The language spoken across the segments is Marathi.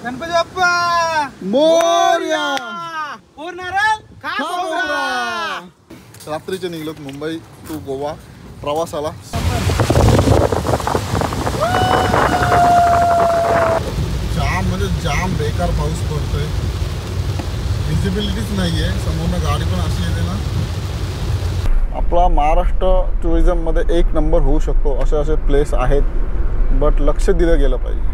गणपती बाप्पा मोरया. रात्रीचे निघलोत मुंबई टू गोवा प्रवासाला. जाम म्हणजे जाम बेकार पाऊस पडतोय. विजिबिलिटीच नाही आहे. समोरनं गाडी पण अशी येते ना. आपला महाराष्ट्र टुरिझममध्ये एक नंबर होऊ शकतो असे असे प्लेस आहेत, बट लक्ष दिलं गेलं पाहिजे.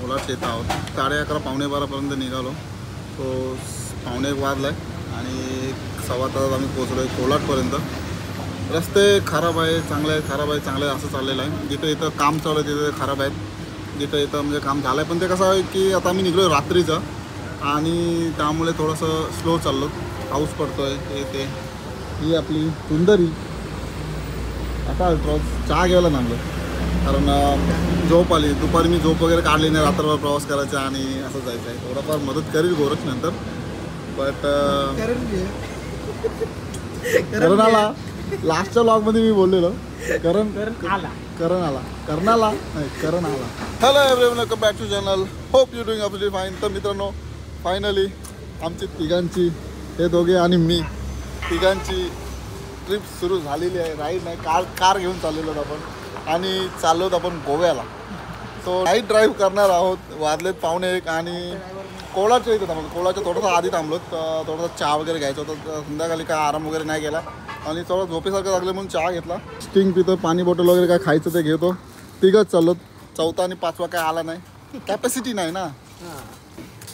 ओलाच येत आहोत. 11:30 पावणे 12पर्यंत निघालो. तो 1:15 वाजला आहे आणि 1.25 तासात आम्ही पोचलो आहे कोलाडपर्यंत. रस्ते खराब आहे, चांगले आहे, खराब आहे, चांगले आहे असं चाललेलं आहे. जिथं इथं काम चालू आहे तिथे खराब आहेत, जिथं इथं म्हणजे काम झालं आहे. पण ते कसं आहे की आता आम्ही निघलो रात्रीचं आणि त्यामुळे थोडंसं स्लो चाललो. पाऊस पडतो आहे ते ही आपली सुंदरी. आता चहा घ्यायला लागलो कारण झोप आली. दुपारी मी झोप वगैरे काढली नाही, रात्रभर प्रवास करायचा आणि असं जायचं आहे. थोडाफार मदत करेल गोरख नंतर, बट करण आला. लास्टच्या ब्लॉगमध्ये मी बोललेलो करण आला. Hello everyone, welcome back to channel. Hope you doing absolutely fine. तर मित्रांनो, फायनली आमची तिघांची, हे दोघे आणि मी तिघांची ट्रिप सुरू झालेली आहे. राईड नाही, कार घेऊन चाललेलो आपण आणि चाललो आपण गोव्याला. सो नाईट ड्राईव्ह करणार आहोत. वाजलेत 1:15 आणि कोलाडच्या इथं थांबलो. कोलाडच्या थोडंसं आधी थांबलो. थोडासा चहा वगैरे घ्यायचा होता. संध्याकाळी काय आराम वगैरे नाही केला आणि थोडं झोपेसारखं लागलं म्हणून चहा घेतला. स्टिंग पितो, पाणी बॉटल वगैरे काय खायचं ते घेतो. तिघंच चाललो. 4था आणि 5वा काय आला नाही, कॅपॅसिटी नाही ना.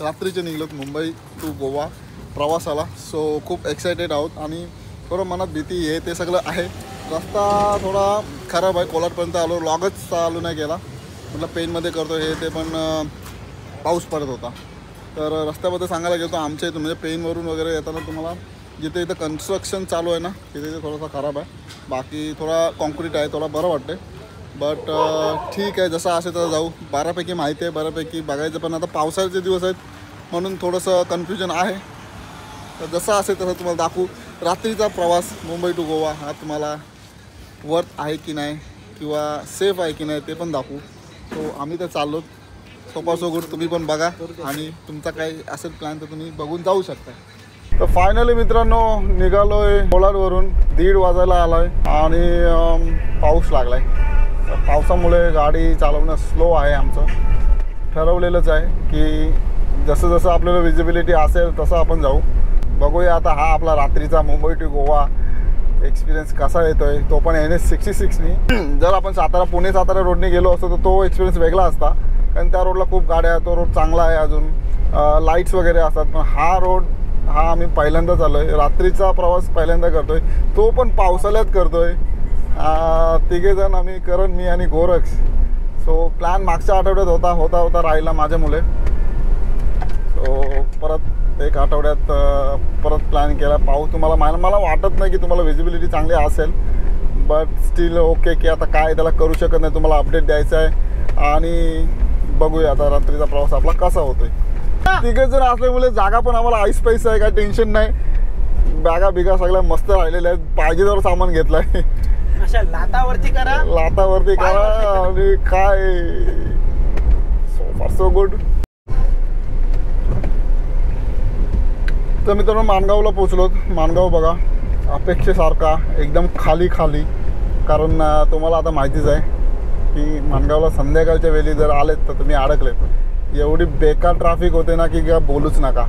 रात्रीचे निघलोत मुंबई टू गोवा प्रवासाला. सो खूप एक्सायटेड आहोत आणि थोडं मनात भीती हे ते सगळं आहे. रस्ता थोडा खराब आहे. कोलाडपर्यंत आलो, लॉगच चालू नाही केला. म्हटलं पेनमध्ये करतो हे ते, पण पाऊस पडत होता. तर रस्त्याबद्दल सांगायला गेलो आमच्या इथं म्हणजे पेनवरून वगैरे येताना तुम्हाला जिथे इथं कन्स्ट्रक्शन चालू आहे ना तिथे थोडासा खराब आहे. बाकी थोडा कॉन्क्रीट आहे, थोडा बरं वाटते. बट ठीक आहे, जसं असेल तर जाऊ. बऱ्यापैकी माहिती आहे, बऱ्यापैकी बघायचं. पण आता पावसाळ्याचे दिवस आहेत म्हणून थोडंसं कन्फ्युजन आहे. तर जसं असेल तसं तुम्हाला दाखवू. रात्रीचा प्रवास मुंबई टू गोवा हा तुम्हाला वर्थ आहे की नाही किंवा सेफ आहे की नाही ते पण दाखवू. सो आम्ही तर चाललो. सोपा सो गुड. तुम्ही पण बघा आणि तुमचा काही असेल प्लॅन तर तुम्ही बघून जाऊ शकता. तर फायनली मित्रांनो निघालो आहे कोलाडवरून. 1:30 वाजायला आला आहे आणि पाऊस लागला आहे. तर पावसामुळे गाडी चालवणं स्लो आहे. आमचं ठरवलेलंच आहे की जसं जसं आपल्याला विजिबिलिटी असेल तसं आपण जाऊ. बघूया आता हा आपला रात्रीचा मुंबई टू गोवा एक्सपिरियन्स कसा येतो आहे. तो पण NH66नी. जर आपण पुणे सातारा रोडने गेलो असतो तर तो एक्सपिरियन्स वेगळा असता, कारण त्या रोडला खूप गाड्या, तो रोड चांगला आहे, अजून लाईट्स वगैरे असतात. पण हा रोड हा आम्ही पहिल्यांदा चाललो आहे. रात्रीचा प्रवास पहिल्यांदा करतो आहे, तो पण पावसाळ्यात करतो आहे. तिघेजण आम्ही, करण, मी आणि गोरख. सो प्लॅन मागच्या आठवड्यात होता राहिला माझ्यामुळे. सो परत 1 आठवड्यात परत प्लॅन केला. पाऊस तुम्हाला मला वाटत नाही की तुम्हाला विजिबिलिटी चांगली असेल, बट स्टील ओके की आता काय त्याला करू शकत नाही. तुम्हाला अपडेट द्यायचा आहे आणि बघूया आता रात्रीचा प्रवास आपला कसा होतोय. तिघे जण असल्यामुळे जागा पण आम्हाला आईस पैस आहे, काय टेन्शन नाही. बॅगा बिगा सगळ्या मस्त राहिलेल्या आहेत. पाहिजे तेवढं सामान घेतलंय. लातावरती करा आणि काय सो फार सो गुड. तर मित्रांनो माणगावला पोचलोत. माणगाव बघा अपेक्षेसारखा एकदम खाली, कारण तुम्हाला आता माहितीच आहे की माणगावला संध्याकाळच्या वेळी जर आलेत तर तुम्ही अडकलेत. एवढी बेकार ट्रॅफिक होते ना की बोलूच नका.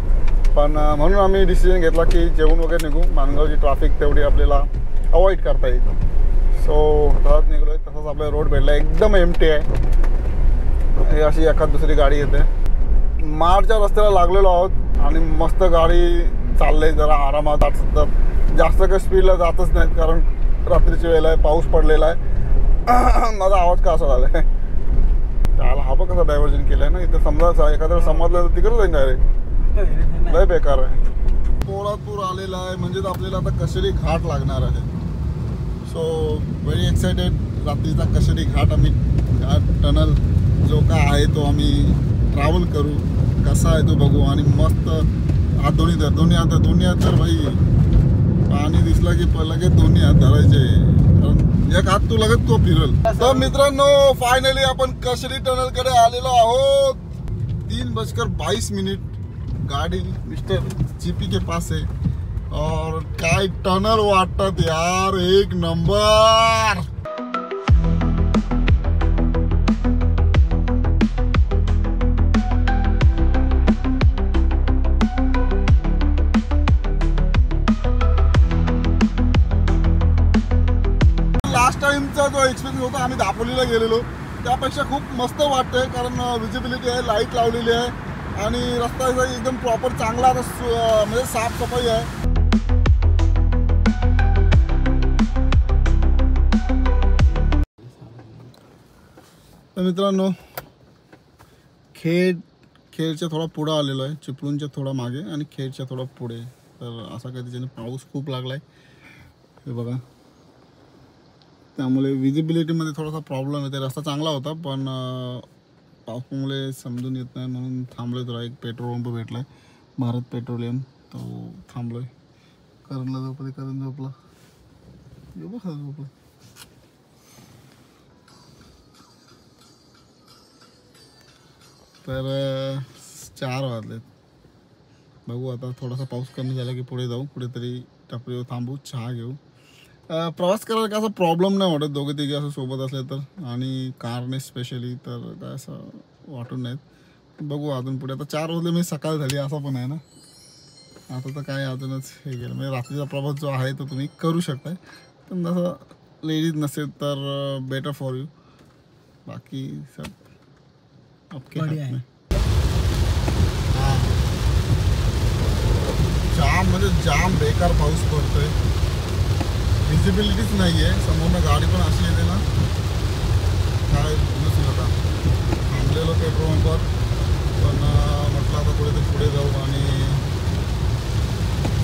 पण म्हणून आम्ही डिसिजन घेतला की जेवून वगैरे निघू. माणगावची ट्रॅफिक तेवढी आपल्याला अवॉइड करता येईल. सो तसंच निघलोय. तसंच आपला रोड भेटला एकदम एम्प्टी आहे. अशी एखाद दुसरी गाडी येते. माडच्या रस्त्याला लागलेलो आहोत आणि मस्त गाडी चाललंय जरा आरामात. तर जास्त काही स्पीडला जातच नाहीत कारण रात्रीची वेळ आहे, पाऊस पडलेला आहे. माझा आवाज का असा झाला आहे त्याला हा बघ कसा डायव्हर्जन केलं आहे ना. इथं समजा एखाद्याला समजलं तर तिकडे जाईन डायरेक्ट. लय बेकार आहे. पोलादपूर आलेला आहे म्हणजेच आपल्याला आता कशेरी घाट लागणार आहे. So very excited. रात्रीचा कशेरी घाट आम्ही टनल जो काय आहे तो आम्ही ट्रॅव्हल करू. कसा आहे तो बघू आणि मस्त हात दोन्ही हात तर भाई पाणी दिसलं की लगेच दोन्ही हात धरायचे. एक हात तू लगेच तो फिरल. तर मित्रांनो फायनली आपण कशेरी टनल कडे आलेलो आहोत. 3:22 गाड़ी मिस्टर जीपी के पास है और काय टनल वाटत यार एक नंबर. लास्ट टाइमचा जो एक्सपिरियन्स होता आम्ही दापोलीला गेलेलो त्यापेक्षा खूप मस्त वाटतंय कारण विजिबिलिटी आहे, लाईट लावलेली आहे आणि रस्ता एकदम प्रॉपर चांगला म्हणजे साफसफाई आहे. तर मित्रांनो खेडच्या थोडा पुढं आलेलो आहे. चिपळूणच्या थोडा मागे आणि खेडच्या थोडा पुढे. तर असा काही त्याच्याने पाऊस खूप लागलाय हे बघा. त्यामुळे विजिबिलिटीमध्ये थोडासा प्रॉब्लेम येते. रस्ता चांगला होता पण पावसामुळे समजून येत नाही म्हणून थांबलोय. थोडा एक पेट्रोल पंप भेटलाय भारत पेट्रोलियम तो थांबलोय. करणला झोपला तर 4 वाजलेत. बघू आता थोडासा पाऊस कमी झाला की पुढे जाऊ, कुठेतरी टपरीवर थांबू, चहा घेऊ. प्रवास करायला काय असा प्रॉब्लेम नाही वाटत दोघे तिघे असं सोबत असले तर. आणि कारने स्पेशली तर काय असं वाटून नाहीत. बघू अजून पुढे. आता 4 वाजले म्हणजे सकाळ झाली असं पण आहे ना. आता तर काय अजूनच हे गेलं म्हणजे रात्रीचा प्रवास जो आहे तो तुम्ही करू शकताय. पण जसं लेडीज नसेल तर बेटर फॉर यू. बाकी सब आपके हाथ में. जाम म्हणजे जाम बेकार पाऊस पडतोय. विजिबिलिटीच नाही आहे. समोरनं गाडी पण अशी येते ना काय नसेल. आता थांबलेलो पेट्रोल पंपवर पण म्हटलं आता कुठेतरी पुढे जाऊ आणि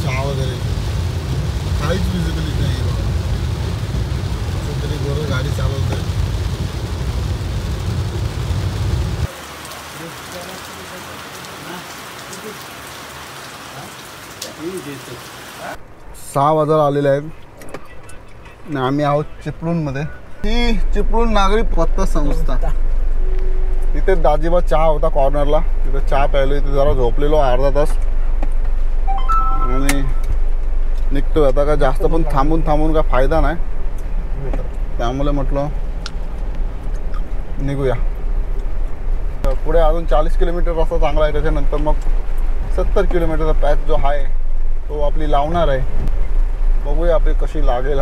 चहा वगैरे. काहीच विजिबिलिटी नाही आहे बघा. असं तरी बरोबर गाडी चालवत आहे. सहा वाजायला आलेले आहेत आणि आम्ही आहोत चिपळूणमध्ये. ही चिपळूण नागरी पत्ता संस्था. तिथे दाजीबा चहा होता कॉर्नरला, तिथे चहा प्यायलो. इथे जरा झोपलेलो अर्धा तास आणि निघतो. आता काय जास्त पण थांबून काय फायदा नाही. त्यामुळे म्हटलं निघूया. पुढे अजून 40 किलोमीटर रस्ता चांगला आहे. त्याच्यानंतर मग 70 किलोमीटरचा पॅच जो आहे तो आपली लावणार आहे. बघूया आपली कशी लागेल.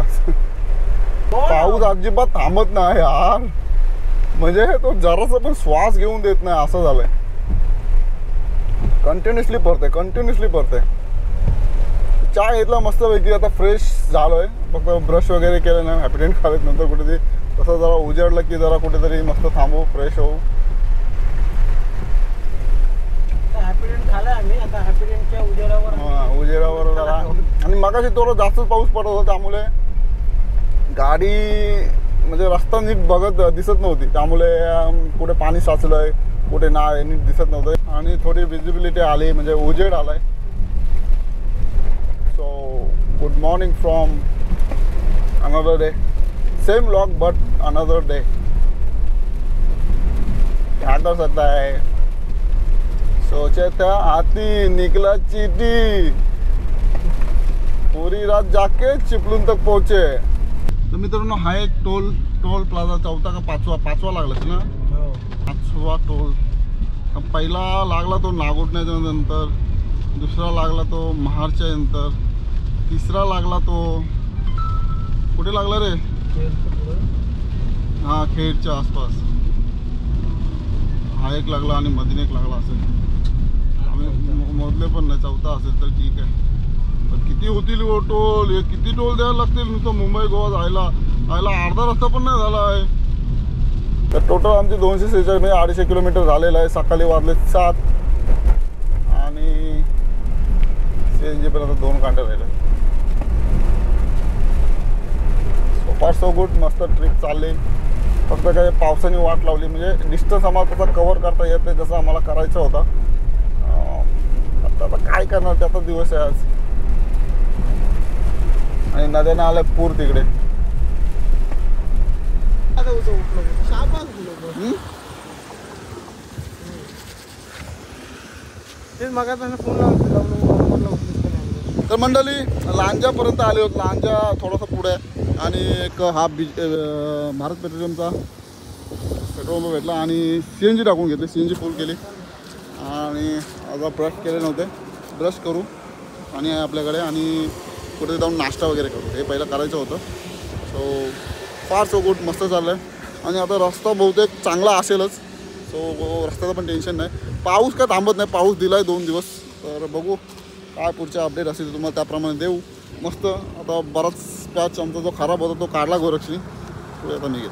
पाऊस अजिबात थांबत नाही यार. म्हणजे तो जरासा पण श्वास घेऊन देत नाही असं झालंय. कंटिन्युअसली पडते. चहा घेतला मस्तपैकी. आता फ्रेश झालोय. फक्त ब्रश वगैरे केलं नाही. हॅपीडेंट खावेत नंतर कुठेतरी तसं जरा उजेडलं की जरा कुठेतरी मस्त थांबू, फ्रेश होऊ. उजेडावर जरा. आणि मगाशी थोडं जास्तच पाऊस पडत होता त्यामुळे गाडी म्हणजे रस्ता नीट दिसत नव्हती. त्यामुळे कुठे पाणी साचलंय कुठे नाही नीट दिसत नव्हतं. आणि थोडी विजिबिलिटी आली म्हणजे उजेड आलाय. So good morning from another day. Same vlog but another day. क्या कर सकता है. सोचे था हाथी निकला चीटी. पूरी रात जाके चिपळूण तक पहुंचे. तर मित्रांनो हा एक टोल प्लाझा 4था का 5वा लागला ना. 5वा टोल. पहिला लागला तो नागोठण्याच्या नंतर, दुसरा लागला तो महाडच्या नंतर, तिसरा लागला तो कुठे लागला रे? हा खेडच्या आसपास हा एक लागला आणि मधीन एक लागला असेल. आम्ही मोजले पण नाही, चौथा असेल तर ठीक आहे. पण किती होतील टोल? हे किती टोल द्यायला लागतील नुसतं मुंबई गोवा जायला अर्धा रस्ता पण नाही झाला आहे. तर टोटल आमची 246 म्हणजे 250 किलोमीटर झालेलं आहे. सकाळी वाजले 7 आणि CNG पर्यंत 2 घंटे राहिले. सो फार सो गुड, मस्त ट्रिप चालली. फक्त काय पावसाने वाट लावली, म्हणजे डिस्टन्स आम्हाला तसा कव्हर करता येत नाही जसं आम्हाला करायचं होता. आता काय करणार, त्याचा दिवस आहे आज. आणि नद्याने आलाय पूर तिकडे. तर मंडळी लांजापर्यंत आले होत. लांजा थोडासा पुढे आहे आणि एक हा भारत पेट्रोलियमचा पेट्रोल पंप भेटला आणि CNG टाकून घेतली. CNG फुल केली आणि आता ब्रश केले नव्हते, ब्रश करू आणि आपल्याकडे आणि कुठे जाऊन नाश्ता वगैरे करू, हे पहिलं करायचं होतं. सो फार सो गुड, मस्त चाललं आहे. आणि आता रस्ता बहुतेक चांगला असेलच, सो रस्त्याचं पण टेन्शन नाही. पाऊस काय थांबत नाही, पाऊस दिला आहे 2 दिवस. तर बघू काय पुढच्या अपडेट असेल तुम्हाला त्याप्रमाणे देऊ. मस्त आता बराच पॅच आमचा जो खराब होता तो काढला गोरक्षनी. पुढे आता निघेल.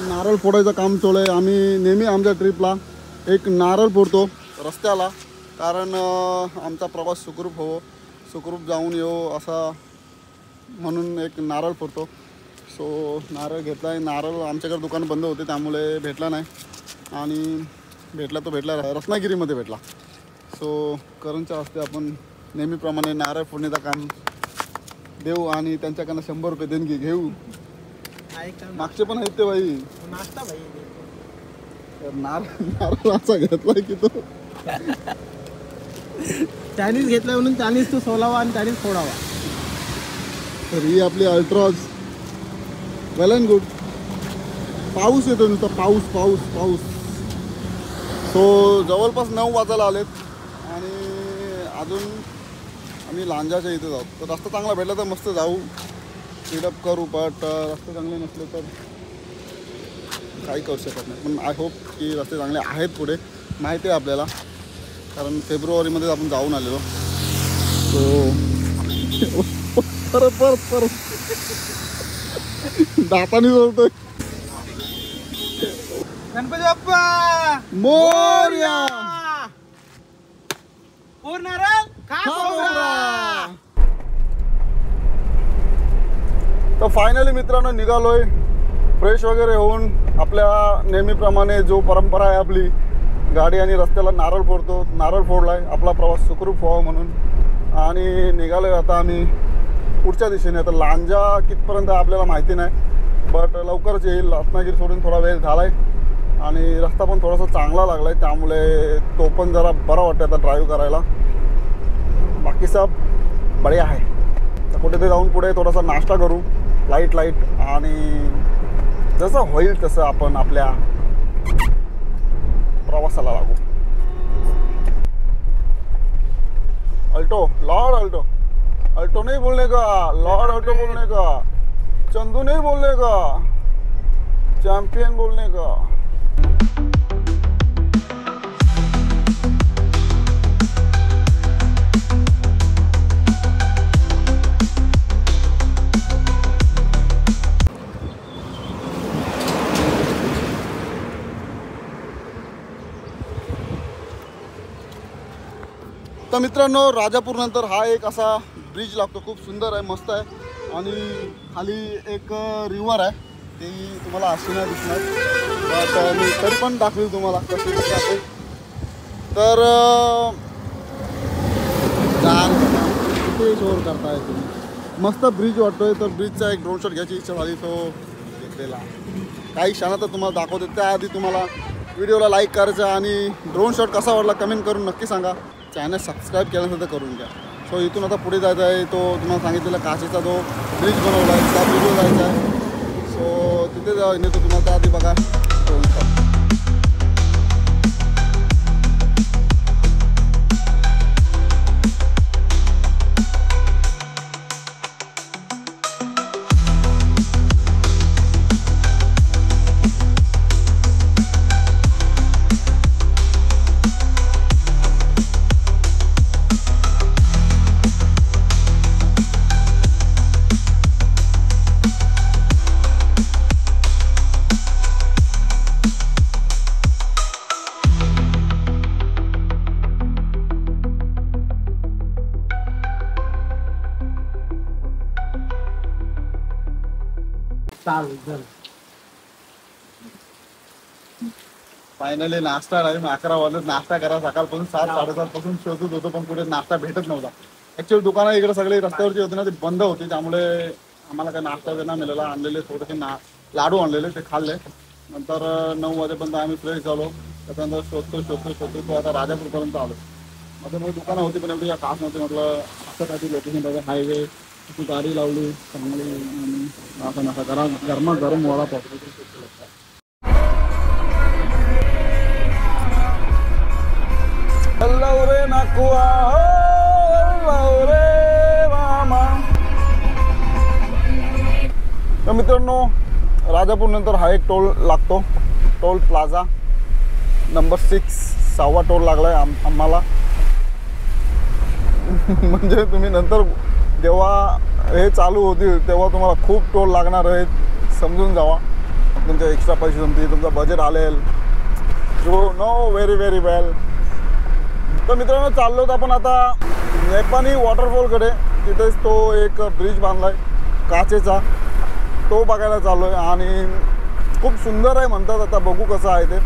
नारळ फोडायचं काम चालू आहे. आम्ही नेहमी आमच्या ट्रिपला एक नारळ फोडतो रस्त्याला, कारण आमचा प्रवास सुखरूप जाऊन येऊ असा म्हणून एक नारळ फोडतो. सो नारळ घेतला आहे. नारळ आमच्याकडे दुकान बंद होते त्यामुळे भेटला नाही आणि भेटला तो भेटला रत्नागिरीमध्ये भेटला. सो करणच्या हस्ते आपण नेहमीप्रमाणे नारळ फोडण्याचं काम देऊ आणि त्यांच्याकडनं 100 रुपये देणगी घेऊ. मागचे पण आहेत ते बाई. नाश्ता भाई तर नारळ असा घेतलाय की तो चायनीज घेतलाय म्हणून चायनीज तो सोलावा आणि चायनीज फोडावा. तर ही आपली अल्ट्राज वेल अँड गुड. पाऊस येतो नुसता पाऊस पाऊस पाऊस. सो जवळपास 9 वाजायला आलेत आणि अजून आम्ही लांजाच्या इथे जाऊ. तर रस्ता चांगला भेटला तर मस्त जाऊ, स्पीडअप करू. बट रस्ते चांगले नसले तर काही करू शकत नाही. पण आय होप की रस्ते चांगले आहेत पुढे, माहिती आहे आपल्याला, कारण फेब्रुवारीमध्ये आपण जाऊन आलेलो. सो परत दातानी जोडतोय. गणपती बाप्पा मोरया. पूर्ण नारळ खा. तर फायनली मित्रांनो निघालोय फ्रेश वगैरे होऊन. आपल्या नेहमीप्रमाणे जो परंपरा आहे आपली, गाडी आणि रस्त्याला नारळ फोडतो. नारळ फोडलाय आपला प्रवास सुखरूप व्हावा म्हणून आणि निघालोय आता आम्ही पुढच्या दिशेने. आता लांजा कितपर्यंत आपल्याला माहिती नाही, बट लवकरच येईल. रत्नागिरी सोडून थोडा वेळ झाला आहे आणि रस्ता पण थोडासा चांगला लागला आहे त्यामुळे तो पण जरा बरा वाटतं आता ड्राईव्ह करायला. बाकी सब बढिया आहे. तर कुठे ते जाऊन पुढे थोडासा नाश्ता करू लाईट आणि जसं होईल तसं आपण आपल्या प्रवासाला लागू. अल्टो अल्टो नहीं बोलने का, लॉर्ड अल्टो बोलने का, चंदू नहीं बोलने का, चैंपियन बोलने का. तर मित्रांनो राजापूरनंतर हा एक असा ब्रिज लागतो, खूप सुंदर आहे, मस्त आहे आणि खाली एक रिव्हर आहे, तेही तुम्हाला अशी नाही दिसणार, बट मी तरी पण दाखवेल तुम्हाला कशी दिसते. तर किती शोर करताय तुम्ही, मस्त ब्रिज वाटतोय. तर ब्रिजचा एक ड्रोन शॉट घ्यायची इच्छा झाली, तो घेतलेला काही क्षणातच तुम्हाला दाखवते. त्याआधी तुम्हाला व्हिडिओला लाईक करायचं आणि ड्रोन शॉट कसा वाटला कमेंट करून नक्की सांगा. चॅनल सबस्क्राईब केल्यानंतर करून घ्या. सो इथून आता पुढे जायचं आहे, तो तुम्हाला सांगितलेला काचेचा जो ब्रिज बनवला आहे त्या ब्रिजवर जायचा आहे. नेतो तुम्हाला. त्या आधी बघा टोल शॉप. फायनली नाश्ता टाइम 11 वाजता. नाश्ता करा. सकाळपासून 7-7:30 पासून शोधत होतो पण कुठे नाश्ता भेटत नव्हता. ऍक्च्युअली दुकानं इकडे सगळी रस्त्यावरची होती ना, ती बंद होती. त्यामुळे आम्हाला काय नाश्ता वगैरे नाही मिळाला. आणलेले थोडेसे लाडू आणलेले ते खाल्ले. नंतर 9 वाजेपर्यंत आम्ही फ्रेश झालो. त्याच्यानंतर शोधतो तो आता राजापूरपर्यंत आलो. माझं मग दुकानं होती पण एवढी खास नव्हती. म्हटलं असं काही लोकेशन बघा, हायवे ती गाडी लावली चांगली आणि आपण असा गरम वडापाव. रे नाकुआ रे मामा. तर मित्रांनो, राजापूर नंतर हा एक टोल लागतो, टोल प्लाझा नंबर 6. 6वा टोल लागलाय आम्हाला. म्हणजे तुम्ही नंतर जेव्हा हे चालू होतील तेव्हा तुम्हाला खूप टोल लागणार आहेत, समजून जावा. तुमचे एक्स्ट्रा पैसे जमतील, तुमचा बजेट आलेल. यू नो व्हेरी व्हेरी वेल. तर मित्रांनो, चाललो होतो आपण आता नेपानी वॉटरफॉलकडे. तिथेच तो एक ब्रिज बांधलाय काचेचा, तो बघायला चाललो आहे. आणि खूप सुंदर आहे म्हणतात. आता बघू कसं आहे ते.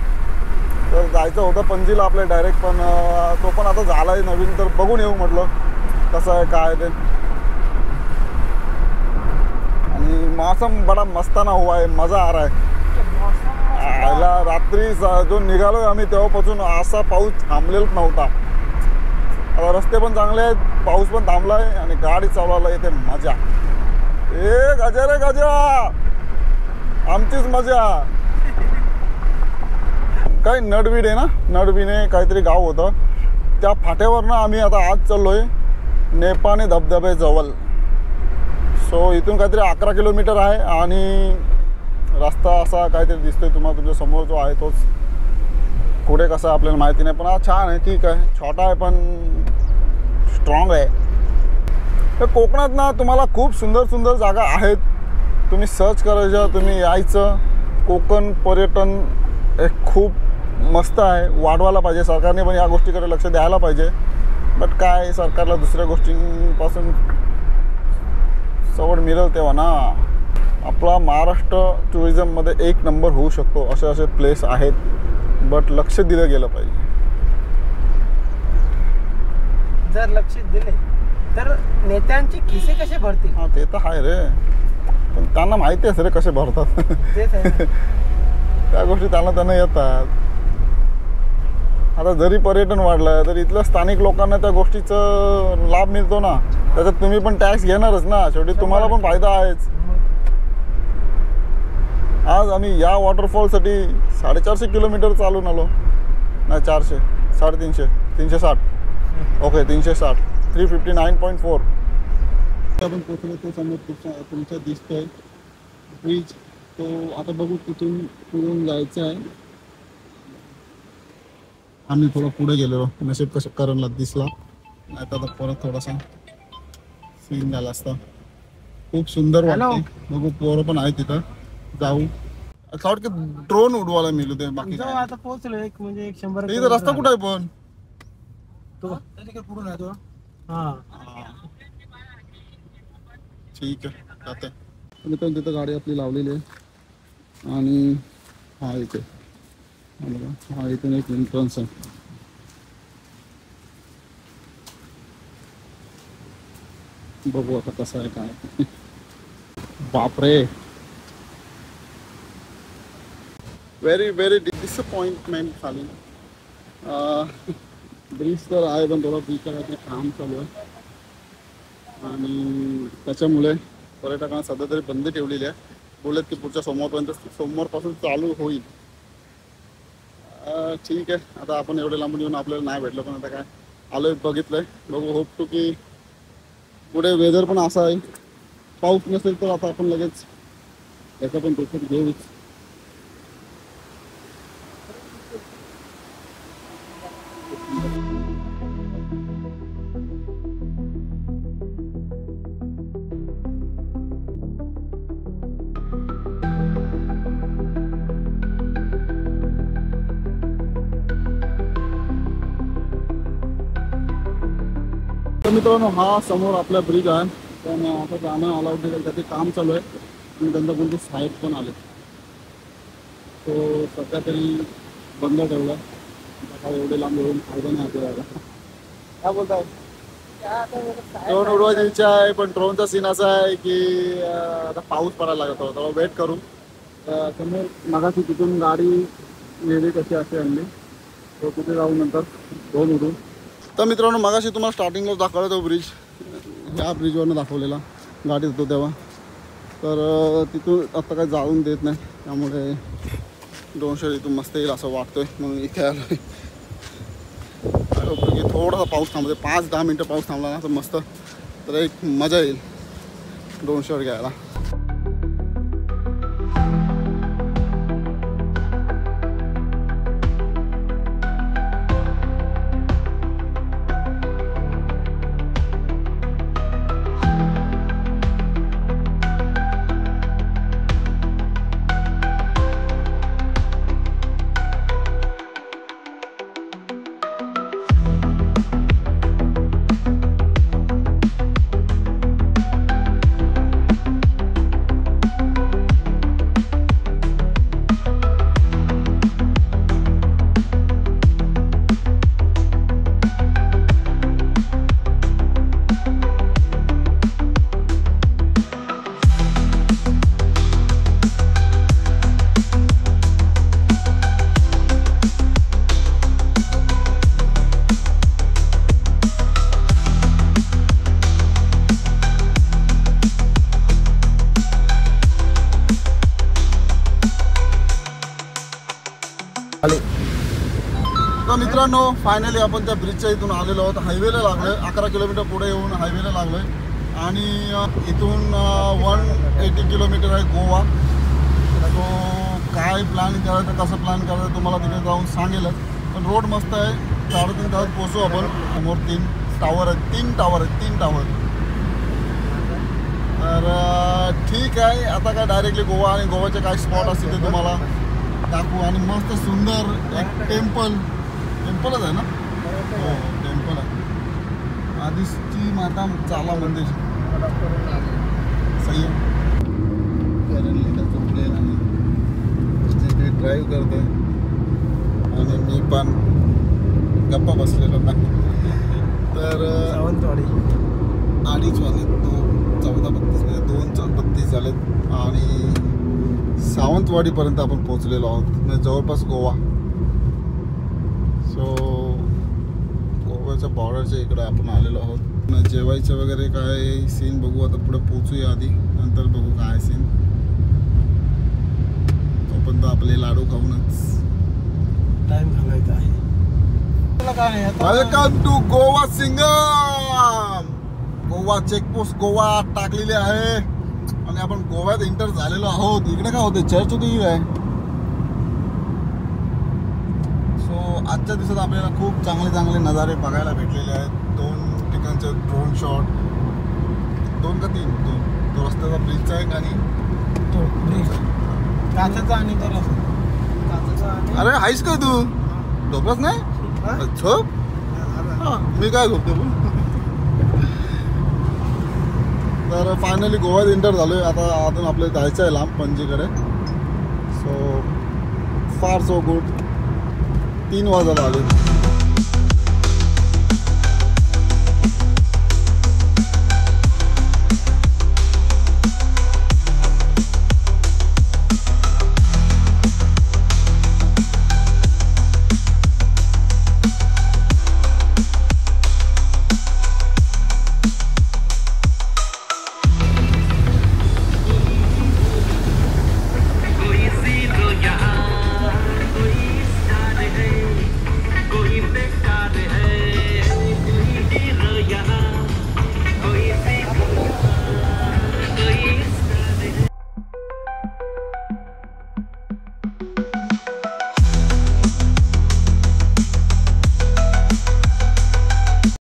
तर जायचं होतं पणजीला आपल्या डायरेक्ट, पण तो पण आता झाला आहे नवीन, तर बघून येऊ म्हटलं कसं आहे काय ते. आणि मौसम बडा मस्ताना हुआ है, मजा आ रहा है. रात्री जो निघालो आम्ही तेव्हापासून असा पाऊस थांबलेलाच नव्हता. आता रस्ते पण चांगले आहेत, पाऊस पण थांबला आहे आणि गाडी चालवायला येते मजा. ए गजा रे गजा, आमचीच मजा. काही नडवीड आहे ना, नडवीने काहीतरी गाव होतं, त्या फाट्यावरनं आम्ही आता आज चाललोय नेपानी धबधब्याजवळ. सो इथून काहीतरी 11 किलोमीटर आहे आणि रस्ता असा काहीतरी दिसतोय तुम्हाला. तुमच्या समोर जो आहे तोच. पुढे कसं आपल्याला माहिती नाही, पण हा छान आहे, ठीक आहे. छोटा आहे पण स्ट्रॉंग आहे. तर कोकणात ना तुम्हाला खूप सुंदर सुंदर जागा आहेत. तुम्ही सर्च करायचं, तुम्ही यायचं. कोकण पर्यटन एक खूप मस्त आहे, वाढवायला पाहिजे. सरकारने पण या गोष्टीकडे लक्ष द्यायला पाहिजे. बट काय, सरकारला दुसऱ्या गोष्टींपासून सवड मिळेल तेव्हा ना. आपला महाराष्ट्र टुरिझममध्ये 1 नंबर होऊ शकतो. असे प्लेस आहेत, बट लक्ष दिलं गेलं पाहिजे. जर लक्ष दिले तर नेत्यांचे खिसे कसे भरतील. हां, ते तर आहे रे, पण त्यांना माहिती आहे रे कसे भरतात. तेच आहे. त्या गोष्टी त्यांना येतात. आता जरी पर्यटन वाढलं तर इथल्या स्थानिक लोकांना त्या गोष्टीचं लाभ मिळतो ना. त्याच्यात तुम्ही पण टॅक्स घेणारच ना, शेवटी तुम्हाला पण फायदा आहेच. आज आम्ही या वॉटरफॉलसाठी 450 किलोमीटर चालून आलो. नाही 400, 350, 360. ओके 360, 359.4. आपण पोचलो तो समोर तुमचा दिसतोय ब्रिज. तो आता बघू कुठून पुढून जायचं आहे. आम्ही थोडं पुढे गेलो, नशीब कसं करणला दिसला, नाही तर आता परत थोडासा सीन झाला असता. खूप सुंदर वाटते. बघू पोरं पण आहे तिथं, जाऊ. असं वाटतं की ड्रोन उडवायला मिळू ते. बाकी जाऊ आता पोहोचलो. एक म्हणजे 100 इथं रस्ता कुठं आहे पण तो पुढून आहे तो. हा ठीक आहे, जाते. पण तिथं गाडी आपली लावलेली आहे आणि हा इथे, हा इथून एक एंट्रन्स आहे. बघू आता कसं आहे काय. बापरे, व्हेरी व्हेरी डिसअपॉइंटमेंट खाली. ब्रिज तर आहे पण थोडं ब्रिजच्या काहीतरी काम चालू आहे आणि त्याच्यामुळे पर्यटकांना सध्या तरी बंदी ठेवलेली आहे. बोलत की पुढच्या सोमवारपासून चालू होईल. ठीक आहे. आता आपण एवढे लांबून येऊन आपल्याला नाही भेटलं, पण आता काय आलोय, बघितलंय, बघू. होप टू की पुढे वेदर पण असा आहे, पाऊस नसेल तर आता आपण लगेच याचा पण देखील घेऊच. तर मित्रांनो, हा समोर आपला ब्रिज आहे, पण आता जाणं अलाउड नाही, त्याचे काम चालू आहे आणि त्यांचा कोणते साहेब पण आले, तो सध्या तरी बंद ठेवला. आता एवढे लांब येऊन फायदा नाही आपल्याला. काय बोलताय? ड्रोन उडवायची इच्छा आहे, पण ड्रोनचा सीन असा आहे की आता पाऊस पडायला लागत होता, वेट करू. समोर मगाशी तिथून गाडी नेली कशी असे आणली, तो तिथे जाऊन नंतर ड्रोन उडून. तर मित्रांनो, मगाशी तुम्हाला स्टार्टिंगला दाखवला तो ब्रिज, ह्या ब्रिजवरनं दाखवलेला गाडीत होतो तेव्हा. तर तिथून आत्ता काही जाऊन देत नाही, त्यामुळे ड्रोन इथून मस्त येईल असं वाटतंय, म्हणून इथे आलो आहे. की थोडासा पाऊस थांबते, 5-10 मिनटं पाऊस थांबला ना तर मस्त, तर एक मजा येईल ड्रोन शॉट घ्यायला. तर मित्रांनो, फायनली आपण त्या ब्रिजच्या इथून आलेलो आहोत. हायवेला लागलोय, 11 किलोमीटर पुढे येऊन हायवेला लागलोय आणि इथून 180 किलोमीटर आहे गोवा. तो काय प्लॅन करायचं, कसं प्लॅन करायचं तुम्हाला तिथे जाऊन सांगेलच, पण रोड मस्त आहे. 3.5 तासात पोचू आपण. समोर 3 टावर आहेत. तर ठीक आहे. आता काय डायरेक्टली गोवा आणि गोवाचे काय स्पॉट असतील ते तुम्हाला दाखवू. आणि मस्त सुंदर एक टेम्पलच आहे ना, हो टेम्पल आहे, आदिष्टी माता चाला मंदिर. सही आहे. झोपलेला आणि ते ड्राईव्ह करतोय आणि मी पण गप्पा बसलेलो नाही. तर सावंतवाडी 2:30 वाजले, 14:32 म्हणजे 2:32 झालेत आणि सावंतवाडीपर्यंत आपण पोहोचलेलो आहोत, म्हणजे जवळपास गोवा. सो गोव्याच्या बॉर्डरच्या इकडे आपण आलेलो आहोत. जेवायचं वगैरे काय सीन बघू, आता पुढे पोहोचूया आधी, नंतर बघू काय सीन. तोपर्यंत आपले लाडू खाऊनच टाइम घालायचा आहे. Welcome to Goa Singham. Goa checkpost Goa टाकलेली आहे आणि आपण गोव्यात एंटर झालेलो आहोत. इकडे काय होते, चर्च होती आहे. सो आजच्या दिवसात आपल्याला खूप चांगले नजारे बघायला भेटलेले आहेत. 2 ठिकाणचे ड्रोन शॉट, 2 का 3, तो रस्त्याचा ब्रिजचा एक आणि तो ब्रिज काचाचा आणि तो काचाचा आणि. अरे हायस का तू, झोपच नाही? झोप. मी काय झोपते पण. तर फायनली गोव्यात एंटर झालोय. आता अजून आपल्याला जायचं आहे लांब पणजीकडे. सो फार सो गुड. 3 वाजायला आले.